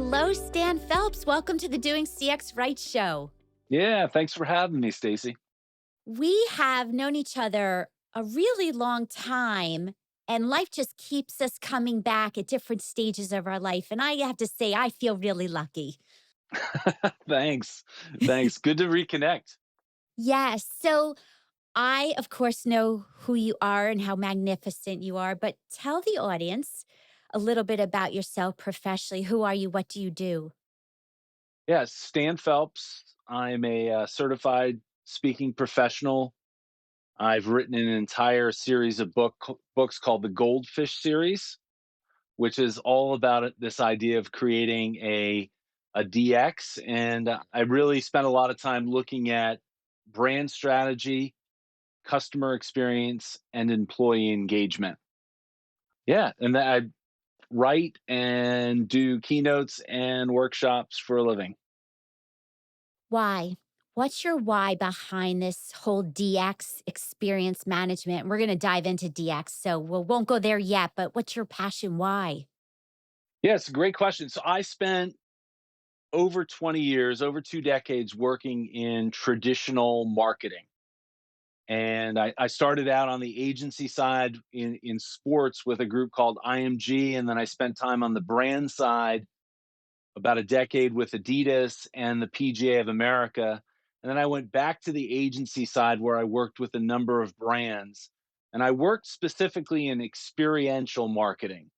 Hello, Stan Phelps. Welcome to the Doing CX Right show. Yeah, thanks for having me, Stacy. We have known each other a really long time, and life just keeps us coming back at different stages of our life. And I have to say, I feel really lucky. Thanks. Thanks. Good to reconnect. Yes. So I, of course, know who you are and how magnificent you are, but tell the audience a little bit about yourself professionally. Who are you? What do you do? Yeah, Stan Phelps. I'm a certified speaking professional. I've written an entire series of books called the Goldfish Series, which is all about this idea of creating a DX. And I really spent a lot of time looking at brand strategy, customer experience, and employee engagement. Yeah, and I write and do keynotes and workshops for a living. Why? What's your why behind this whole DX experience management? We're going to dive into DX, so we won't go there yet, but what's your passion? Why? Yeah, it's a great question. So I spent over 20 years, over 2 decades working in traditional marketing. And I started out on the agency side in sports with a group called IMG. And then I spent time on the brand side, about a decade with Adidas and the PGA of America. And then I went back to the agency side where I worked with a number of brands. And I worked specifically in experiential marketing.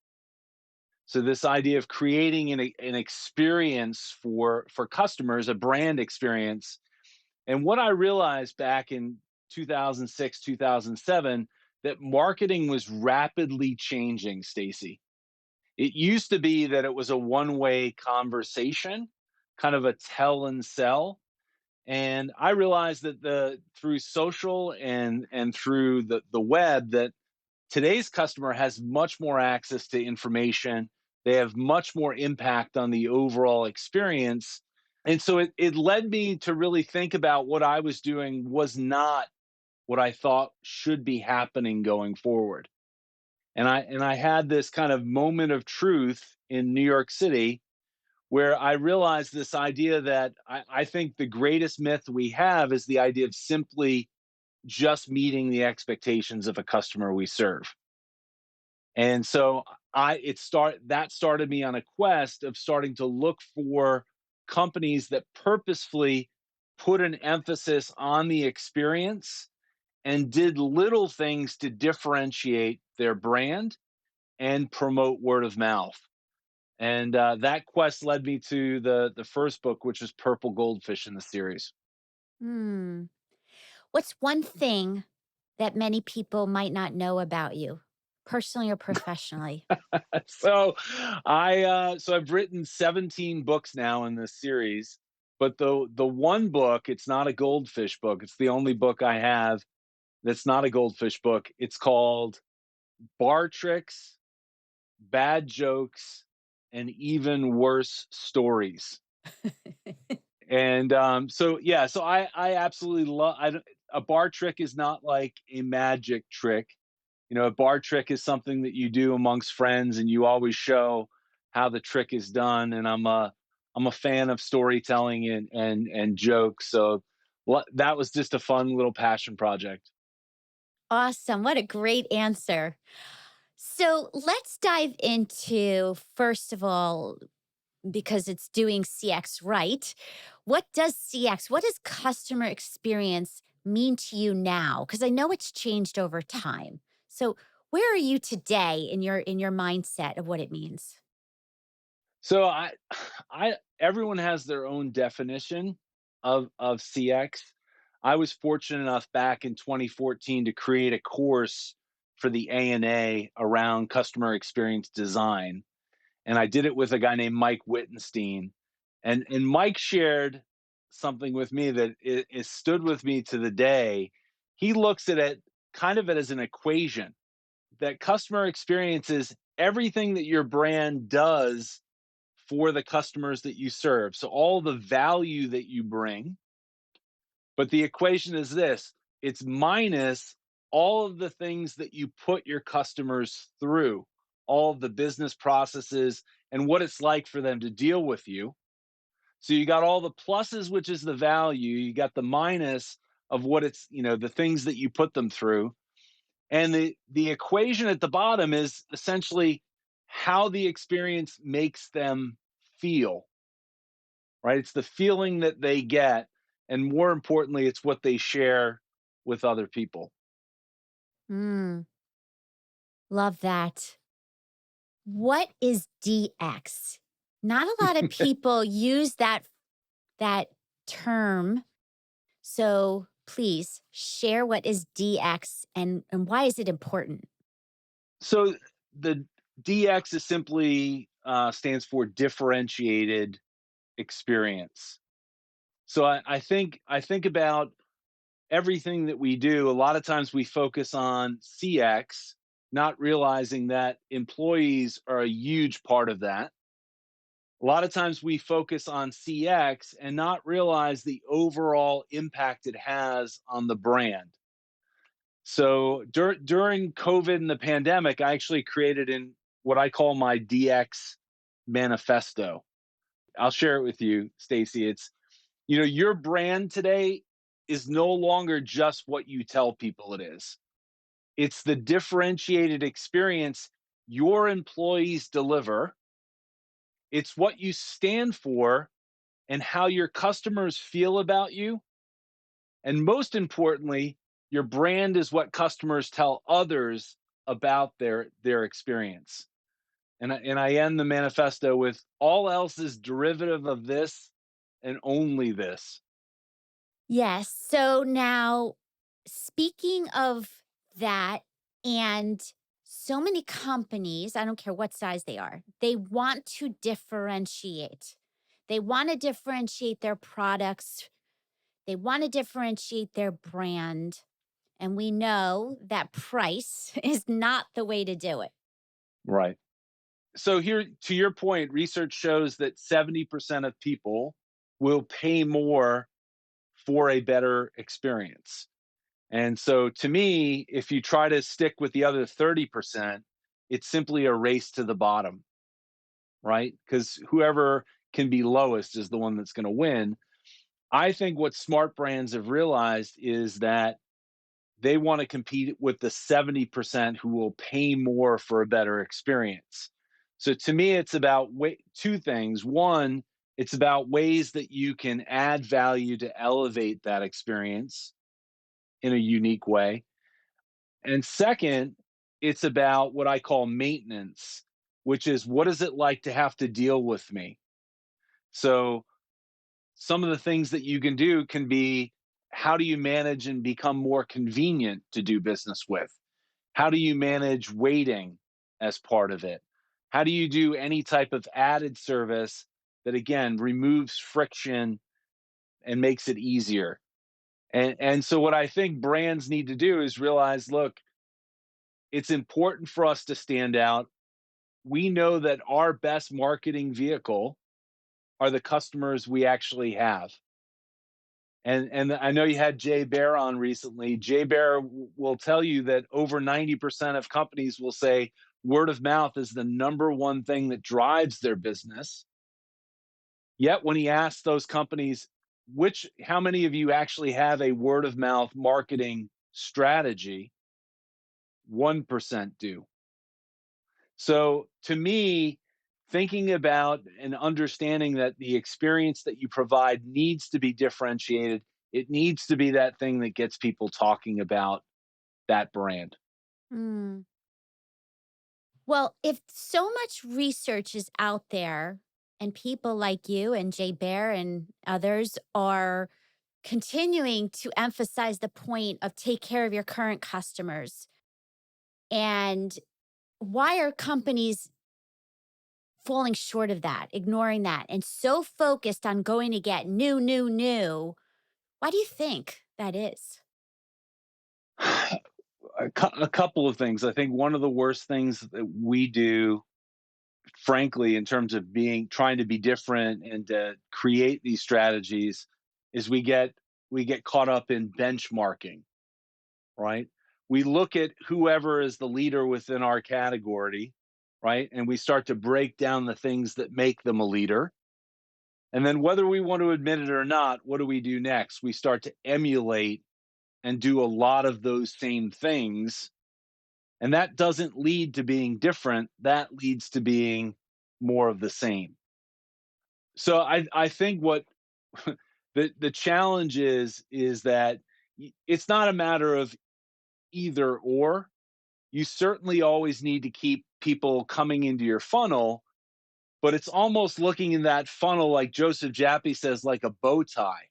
So this idea of creating an experience for customers, a brand experience. And what I realized back in 2006, 2007, that marketing was rapidly changing, Stacy. It used to be that it was a one-way conversation, kind of a tell and sell. And I realized that the through social and through the web that today's customer has much more access to information. They have much more impact on the overall experience. And so it led me to really think about what I was doing was not what I thought should be happening going forward. And I had this kind of moment of truth in New York City where I realized this idea that I think the greatest myth we have is the idea of simply just meeting the expectations of a customer we serve. And so that started me on a quest of starting to look for companies that purposefully put an emphasis on the experience and did little things to differentiate their brand and promote word of mouth. And that quest led me to the first book, which is Purple Goldfish in the series. Hmm. What's one thing that many people might not know about you, personally or professionally? So I've written 17 books now in this series, but the one book, it's not a goldfish book. It's the only book I have that's not a goldfish book. It's called Bar Tricks, Bad Jokes, and Even Worse Stories. And so yeah, so I absolutely love. A bar trick is not like a magic trick. You know, a bar trick is something that you do amongst friends, and you always show how the trick is done. And I'm a fan of storytelling and jokes. So that was just a fun little passion project. Awesome. What a great answer. So let's dive into, first of all, because it's doing CX right. What does CX, what does customer experience mean to you now? Because I know it's changed over time. So where are you today in your mindset of what it means? So I everyone has their own definition of CX. I was fortunate enough back in 2014 to create a course for the ANA around customer experience design, and I did it with a guy named Mike Wittenstein, and Mike shared something with me that is stood with me to the day. He looks at it kind of as an equation that customer experience is everything that your brand does for the customers that you serve. So all the value that you bring, but the equation is this, it's minus all of the things that you put your customers through, all of the business processes and what it's like for them to deal with you. So you got all the pluses, which is the value, you got the minus of what it's, the things that you put them through. And the equation at the bottom is essentially how the experience makes them feel, right? It's the feeling that they get, and more importantly, it's what they share with other people. Mm, love that. What is DX? Not a lot of people use that term. So please share what is DX and why is it important? So the DX is simply stands for differentiated experience. So I think about everything that we do. A lot of times we focus on CX, not realizing that employees are a huge part of that. A lot of times we focus on CX and not realize the overall impact it has on the brand. So during COVID and the pandemic, I actually created in what I call my DX manifesto. I'll share it with you, Stacy. It's, your brand today is no longer just what you tell people it is. It's the differentiated experience your employees deliver. It's what you stand for and how your customers feel about you. And most importantly, your brand is what customers tell others about their experience. And I end the manifesto with all else is derivative of this and only this. Yes. So now, speaking of that, and so many companies, I don't care what size they are, they want to differentiate. They want to differentiate their products, they want to differentiate their brand. And we know that price is not the way to do it. Right. So here, to your point, research shows that 70% of people will pay more for a better experience. And so to me, if you try to stick with the other 30%, it's simply a race to the bottom, right? Because whoever can be lowest is the one that's going to win. I think what smart brands have realized is that they want to compete with the 70% who will pay more for a better experience. So to me, it's about two things. One, it's about ways that you can add value to elevate that experience in a unique way. And second, it's about what I call maintenance, which is what is it like to have to deal with me? So some of the things that you can do can be, how do you manage and become more convenient to do business with? How do you manage waiting as part of it? How do you do any type of added service that again removes friction and makes it easier? And so what I think brands need to do is realize, look, it's important for us to stand out. We know that our best marketing vehicle are the customers we actually have. And I know you had Jay Bear on recently. Jay Bear will tell you that over 90% of companies will say word of mouth is the number one thing that drives their business. Yet when he asks those companies, how many of you actually have a word of mouth marketing strategy? 1% do. So to me, thinking about and understanding that the experience that you provide needs to be differentiated, it needs to be that thing that gets people talking about that brand. Mm. Well, if so much research is out there and people like you and Jay Bear and others are continuing to emphasize the point of take care of your current customers, and why are companies falling short of that, ignoring that, and so focused on going to get new, new, new? Why do you think that is? A couple of things. I think one of the worst things that we do, frankly, in terms of trying to be different and to create these strategies, is we get caught up in benchmarking, right? We look at whoever is the leader within our category, right? And we start to break down the things that make them a leader. And then, whether we want to admit it or not, what do we do next? We start to emulate and do a lot of those same things. And that doesn't lead to being different, that leads to being more of the same. So I think what the challenge is that it's not a matter of either or. You certainly always need to keep people coming into your funnel, but it's almost looking in that funnel, like Joseph Jaffe says, like a bow tie.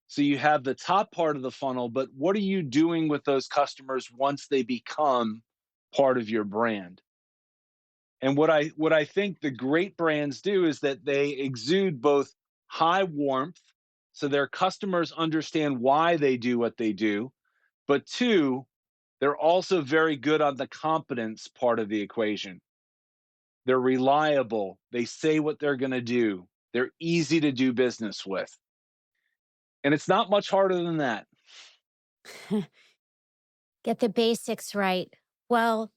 So you have the top part of the funnel, but what are you doing with those customers once they become part of your brand? And what I think the great brands do is that they exude both high warmth, so their customers understand why they do what they do, but two, they're also very good on the competence part of the equation. They're reliable, they say what they're going to do, they're easy to do business with. And it's not much harder than that. Get the basics right. Well,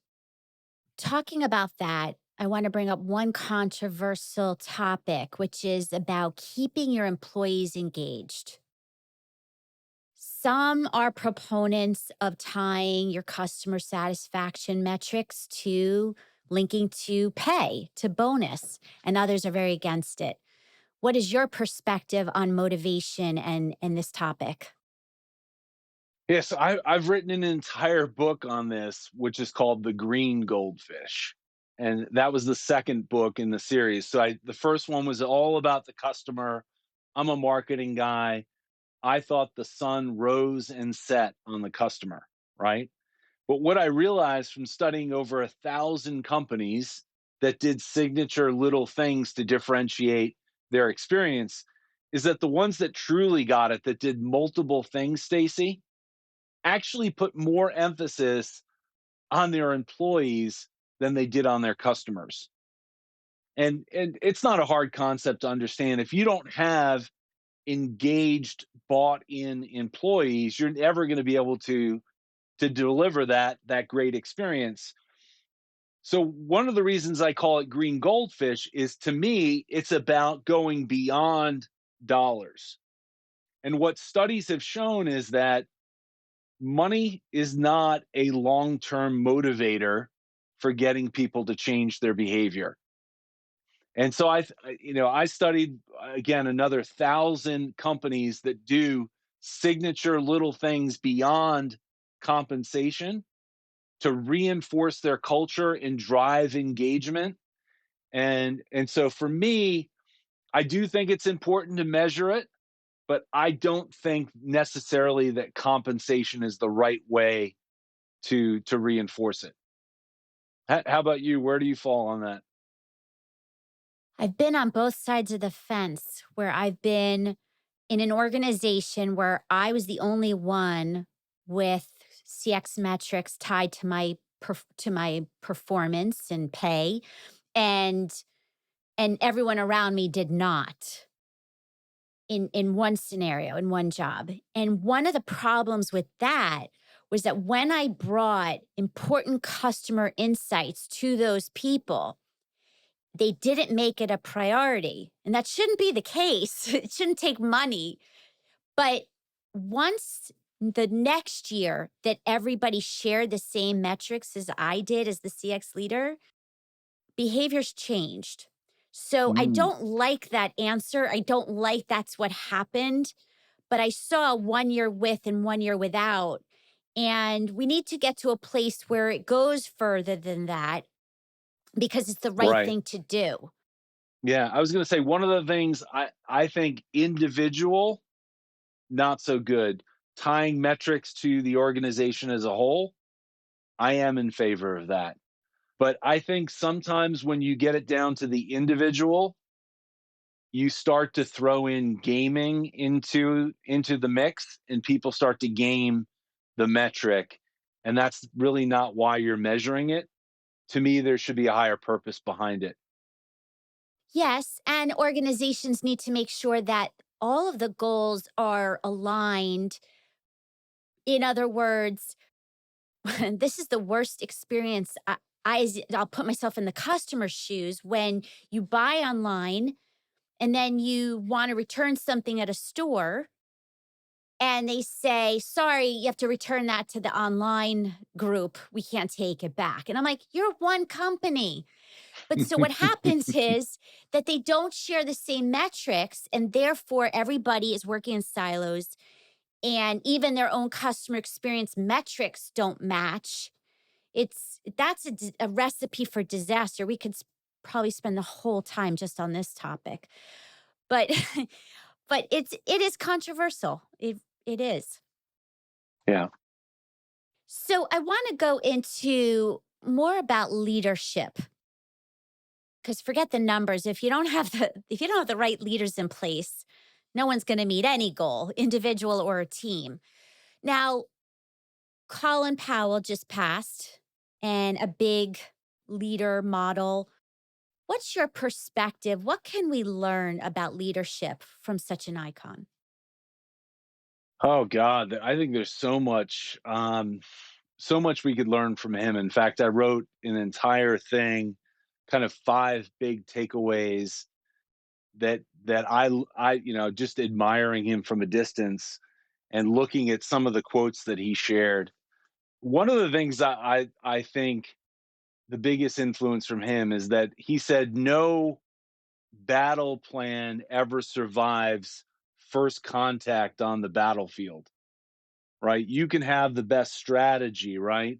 talking about that, I want to bring up one controversial topic, which is about keeping your employees engaged. Some are proponents of tying your customer satisfaction metrics to linking to pay, to bonus, and others are very against it. What is your perspective on motivation and this topic? Yes, I've written an entire book on this, which is called The Green Goldfish. And that was the second book in the series. So the first one was all about the customer. I'm a marketing guy. I thought the sun rose and set on the customer, right? But what I realized from studying over 1,000 companies that did signature little things to differentiate their experience is that the ones that truly got it, that did multiple things, Stacy, actually put more emphasis on their employees than they did on their customers. And it's not a hard concept to understand. If you don't have engaged, bought in employees, you're never going to be able to deliver that great experience. So one of the reasons I call it green goldfish is, to me, it's about going beyond dollars. And what studies have shown is that money is not a long-term motivator for getting people to change their behavior. And so I studied again another 1,000 companies that do signature little things beyond compensation to reinforce their culture and drive engagement. And so for me, I do think it's important to measure it, but I don't think necessarily that compensation is the right way to reinforce it. How about you? Where do you fall on that? I've been on both sides of the fence where I've been in an organization where I was the only one with CX metrics tied to my performance and pay, and everyone around me did not, in one scenario, in one job. And one of the problems with that was that when I brought important customer insights to those people, they didn't make it a priority. And that shouldn't be the case. It shouldn't take money. But once the next year that everybody shared the same metrics as I did as the CX leader, behaviors changed. So I Mm, don't like that answer. I don't like that's what happened, but I saw 1 year with and 1 year without. And we need to get to a place where it goes further than that because it's the right right. thing to do. Yeah, I was going to say one of the things I think individual, not so good. Tying metrics to the organization as a whole, I am in favor of that. But I think sometimes when you get it down to the individual, you start to throw in gaming into the mix, and people start to game the metric, and that's really not why you're measuring it. To me, there should be a higher purpose behind it. Yes, and organizations need to make sure that all of the goals are aligned. In other words, this is the worst experience. I'll put myself in the customer's shoes when you buy online and then you want to return something at a store and they say, sorry, you have to return that to the online group. We can't take it back. And I'm like, you're one company. But so what happens is that they don't share the same metrics, and therefore everybody is working in silos, and even their own customer experience metrics don't match. That's a recipe for disaster. We could probably spend the whole time just on this topic, but but it is controversial. It is. Yeah. So I want to go into more about leadership, because forget the numbers. If you don't have the right leaders in place, no one's going to meet any goal, individual or a team. Now, Colin Powell just passed, and a big leader model. What's your perspective? What can we learn about leadership from such an icon? Oh God, I think there's so much we could learn from him. In fact, I wrote an entire thing, kind of five big takeaways that I just admiring him from a distance and looking at some of the quotes that he shared. One of the things that I think the biggest influence from him is that he said no battle plan ever survives first contact on the battlefield, right? You can have the best strategy, right?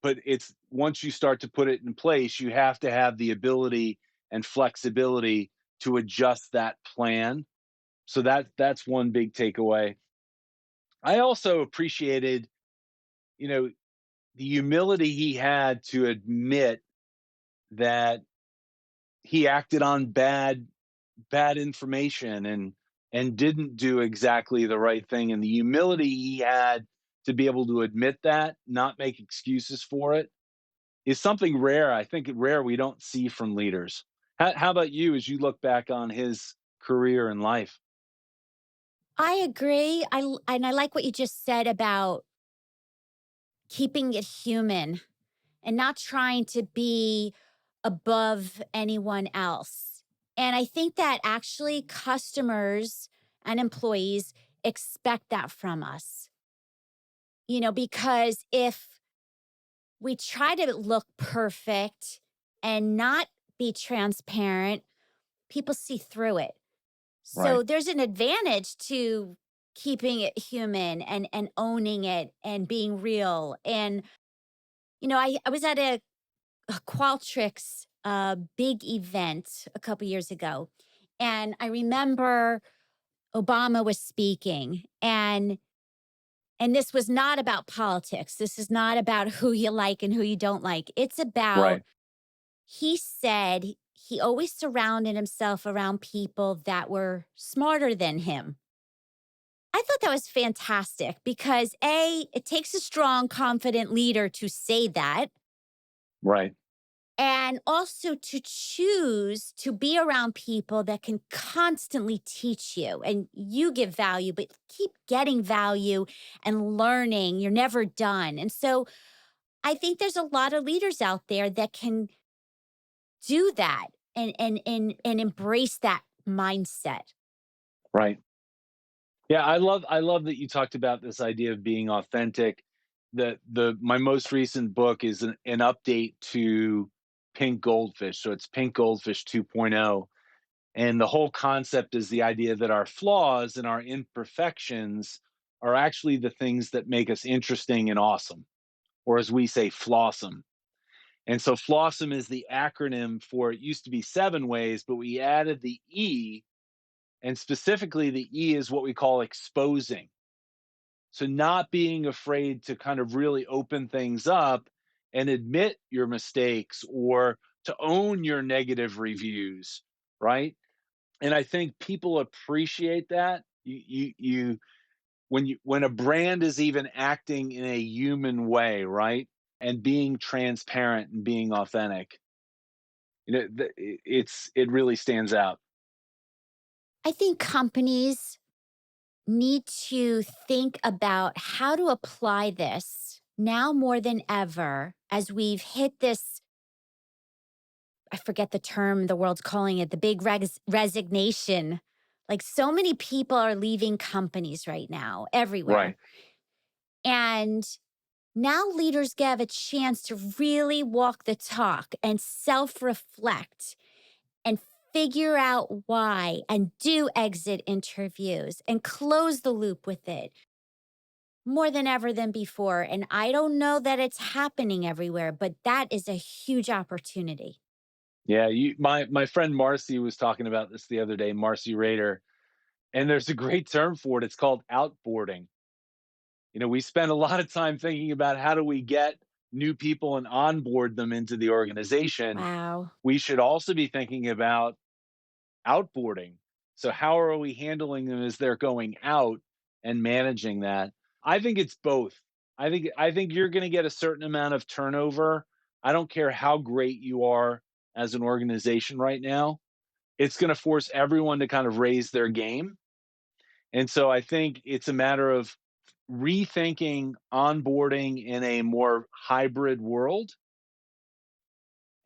But it's once you start to put it in place, you have to have the ability and flexibility to adjust that plan. So that's one big takeaway. I also appreciated, you know, the humility he had to admit that he acted on bad information and didn't do exactly the right thing, and the humility he had to be able to admit that, not make excuses for it, is something rare. I think rare we don't see from leaders. How about you as you look back on his career and life? I agree. And I like what you just said about keeping it human and not trying to be above anyone else. And I think that actually customers and employees expect that from us. Because if we try to look perfect and not be transparent, people see through it. So Right, there's an advantage to keeping it human and owning it and being real. And I was at a Qualtrics big event a couple years ago, and I remember Obama was speaking, and this was not about politics. This is not about who you like and who you don't like. It's about, right, he said he always surrounded himself around people that were smarter than him. I thought that was fantastic because it takes a strong, confident leader to say that, right, and also to choose to be around people that can constantly teach you and you give value, but keep getting value and learning. You're never done. And so I think there's a lot of leaders out there that can do that and embrace that mindset. right. Yeah, I love that you talked about this idea of being authentic. The my most recent book is an update to Pink Goldfish. So it's Pink Goldfish 2.0. And the whole concept is the idea that our flaws and our imperfections are actually the things that make us interesting and awesome, or as we say, flawsome. And so flawsome is the acronym for, it used to be 7 ways, but we added the E, and specifically the E is what we call exposing. So not being afraid to kind of really open things up and admit your mistakes or to own your negative reviews, right? And I think people appreciate that. When a brand is even acting in a human way, right? And being transparent and being authentic, it really stands out. I think companies need to think about how to apply this now more than ever as we've hit this. I forget the term the world's calling it, the big resignation. Like so many people are leaving companies right now, everywhere. Right. And now leaders get a chance to really walk the talk and self reflect and figure out why and do exit interviews and close the loop with it more than ever than before. And I don't know that it's happening everywhere, but that is a huge opportunity. Yeah, my friend Marcy was talking about this the other day, Marcy Rader, and there's a great term for it. It's called outboarding. We spend a lot of time thinking about how do we get new people and onboard them into the organization. Wow. We should also be thinking about outboarding. So how are we handling them as they're going out and managing that? I think it's both. I think you're going to get a certain amount of turnover. I don't care how great you are as an organization right now. It's going to force everyone to kind of raise their game. And so I think it's a matter of rethinking onboarding in a more hybrid world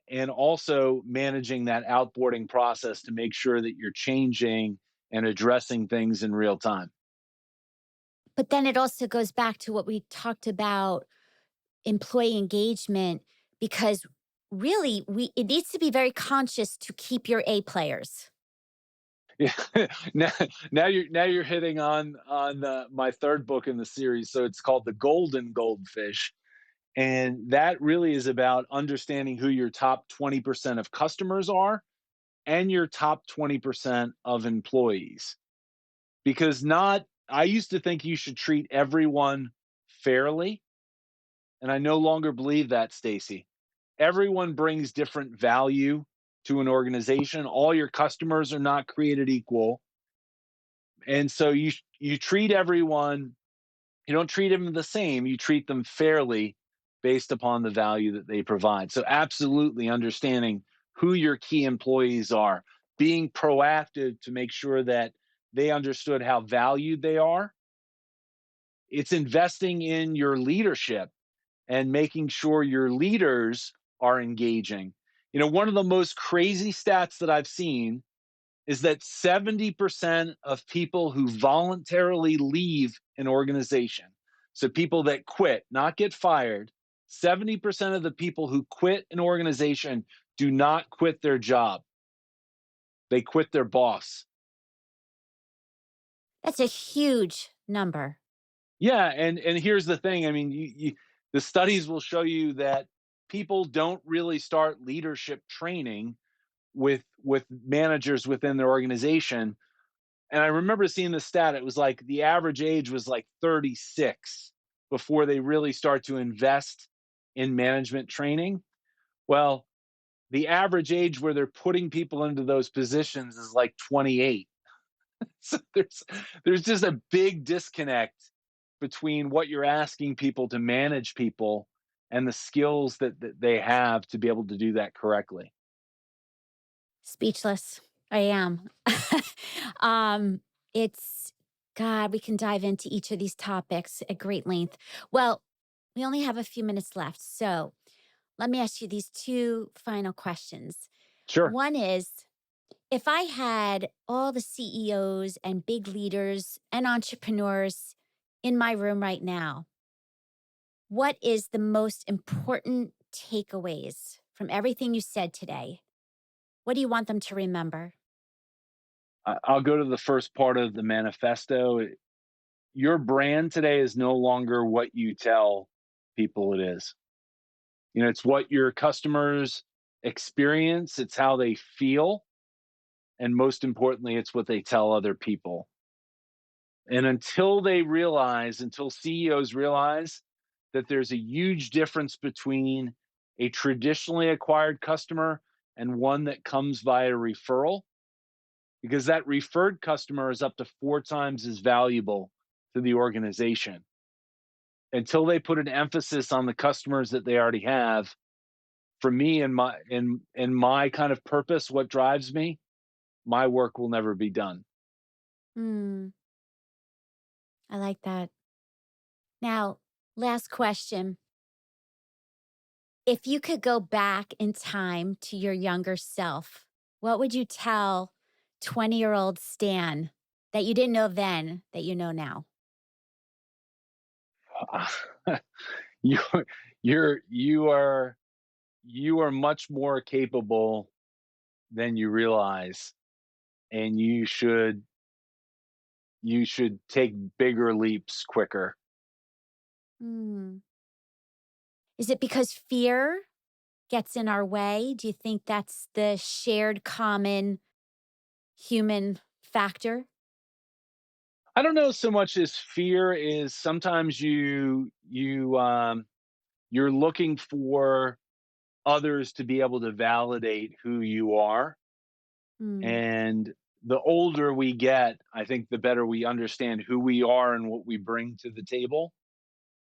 and also managing that outboarding process to make sure that you're changing and addressing things in real time. But then it also goes back to what we talked about employee engagement because really it needs to be very conscious to keep your A players. Yeah. now, now you're hitting on my third book in the series. So it's called The Golden Goldfish. And that really is about understanding who your top 20% of customers are and your top 20% of employees. Because not I used to think you should treat everyone fairly, and I no longer believe that, Stacy. Everyone brings different value to an organization. All your customers are not created equal. And so you treat everyone, you don't treat them the same, you treat them fairly based upon the value that they provide. So absolutely understanding who your key employees are, being proactive to make sure that they understood how valued they are. It's investing in your leadership and making sure your leaders are engaging. One of the most crazy stats that I've seen is that 70% of people who voluntarily leave an organization, so people that quit, not get fired, 70% of the people who quit an organization do not quit their job. They quit their boss. That's a huge number. Yeah, and here's the thing. I mean, the studies will show you that people don't really start leadership training with managers within their organization. And I remember seeing the stat. It was like the average age was like 36 before they really start to invest in management training. Well, the average age where they're putting people into those positions is like 28. So there's just a big disconnect between what you're asking people to manage people and the skills that they have to be able to do that correctly. Speechless. I am. um, it's God, we can dive into each of these topics at great length. Well, we only have a few minutes left. So let me ask you these two final questions. Sure. One is if I had all the CEOs and big leaders and entrepreneurs in my room right now, what is the most important takeaways from everything you said today? What do you want them to remember? I'll go to the first part of the manifesto. Your brand today is no longer what you tell people it is. It's what your customers experience, it's how they feel, and most importantly, it's what they tell other people. And until CEOs realize that there's a huge difference between a traditionally acquired customer and one that comes via referral, because that referred customer is up to 4 times as valuable to the organization. Until they put an emphasis on the customers that they already have, for me and my kind of purpose, what drives me, my work will never be done. Hmm, I like that. Now, last question. If you could go back in time to your younger self, what would you tell 20-year-old Stan that you didn't know then that you know now? you you are you are much more capable than you realize, and you should take bigger leaps quicker. Hmm. Is it because fear gets in our way? Do you think that's the shared common human factor? I don't know so much as fear is sometimes you're looking for others to be able to validate who you are. Hmm. And the older we get, I think the better we understand who we are and what we bring to the table.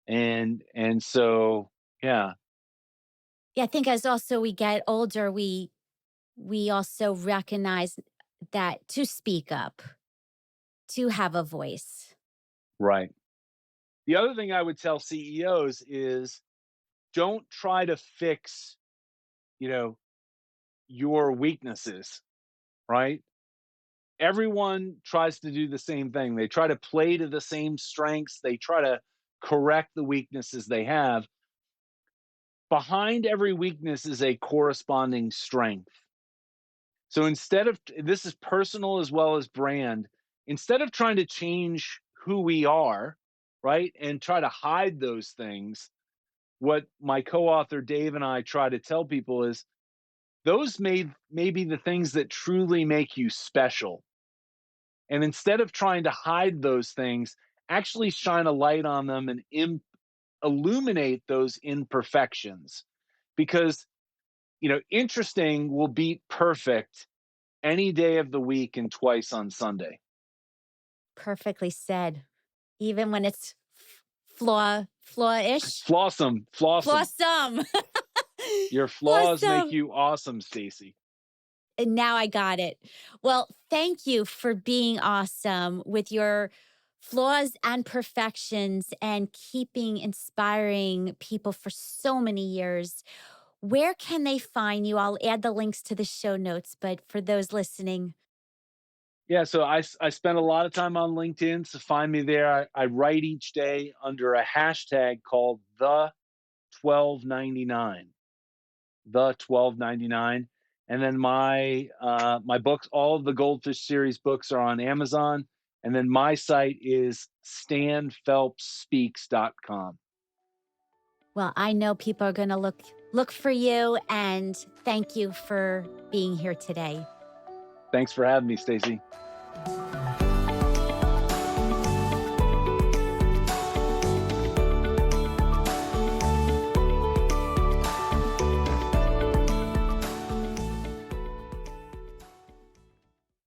And so, yeah, Yeah, I think as also we get older, we also recognize that to speak up, to have a voice. right. The other thing I would tell CEOs is don't try to fix, you know, your weaknesses, right? Everyone tries to do the same thing. They try to play to the same strengths. They try to correct the weaknesses they have. Behind every weakness is a corresponding strength. So instead of this is personal as well as brand, instead of trying to change who we are, right, and try to hide those things, what my co-author Dave and I try to tell people is those may be the things that truly make you special. And instead of trying to hide those things, actually shine a light on them and illuminate those imperfections. Because, interesting will beat perfect any day of the week and twice on Sunday. Perfectly said. Even when it's flaw-ish? Flawsome, flawsome. Flawsome. Your flaws make Flawsome. you awesome, Stacy. And now I got it. Well, thank you for being awesome with your flaws and perfections and keeping inspiring people for so many years. Where can they find you? I'll add the links to the show notes, but for those listening, Yeah, so I spend a lot of time on LinkedIn, so find me there. I write each day under a hashtag called the 1299. The 1299. And then my books, all of the Goldfish series books are on Amazon. And then my site is stanphelpsspeaks.com. well, I know people are going to look for you and thank you for being here today. Thanks for having me, Stacy.